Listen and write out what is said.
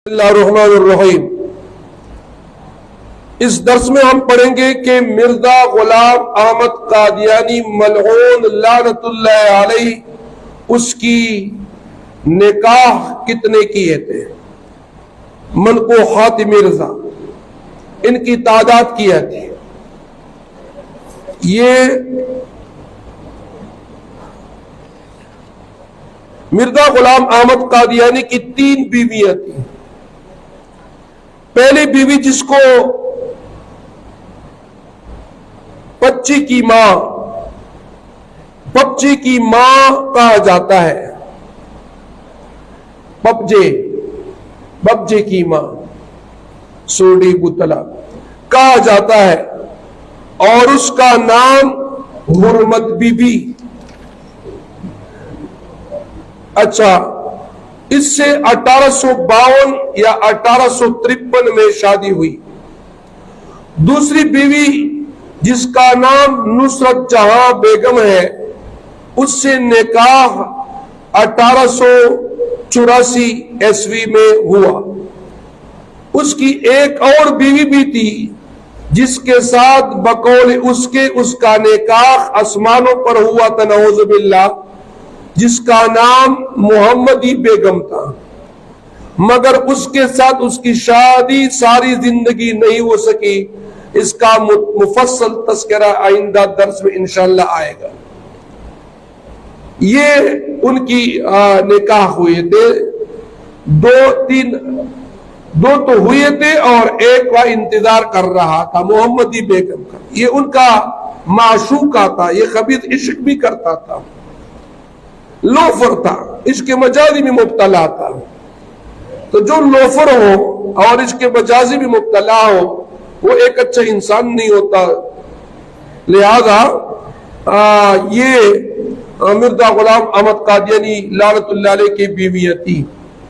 اللہ الرحمن الرحیم۔ اس درس میں ہم پڑھیں گے کہ مرزا غلام احمد قادیانی ملعون لعنت اللہ علیہ اس کی نکاح کتنے کیے تھے؟ منقوحات مرزا، ان کی تعداد کیا تھی؟ یہ مرزا غلام احمد قادیانی کی 3 بیویاں تھیں۔ پہلی بیوی جس کو بچی کی ماں کہا جاتا ہے، ببجے کی ماں، سوڈی بتلا کہا جاتا ہے، اور اس کا نام حرمت بی بی۔ اچھا، اس سے 1852 یا 1853 میں شادی ہوئی۔ دوسری بیوی جس کا نام نصرت جہاں بیگم ہے، اس سے نکاح 1884 عیسوی میں ہوا۔ اس کی ایک اور بیوی بھی تھی جس کے ساتھ بقول اس کا نکاح آسمانوں پر ہوا تھا، نعوذ باللہ، جس کا نام محمدی بیگم تھا، مگر اس کے ساتھ اس کی شادی ساری زندگی نہیں ہو سکی۔ اس کا مفصل تذکرہ آئندہ درس میں انشاءاللہ آئے گا۔ یہ ان کی نکاح ہوئے تھے، دو تو ہوئے تھے اور ایک کا انتظار کر رہا تھا، محمدی بیگم کا۔ یہ ان کا معشوقہ تھا، یہ خبیث عشق بھی کرتا تھا، لوفر تھا، عشق مجازی میں مبتلا تھا۔ تو جو لوفر ہو اور عشق مجازی میں مبتلا ہو وہ ایک اچھا انسان نہیں ہوتا۔ لہذا یہ مرزا غلام احمد قادیانی لعنت اللہ علیہ کی بیویاں تھی۔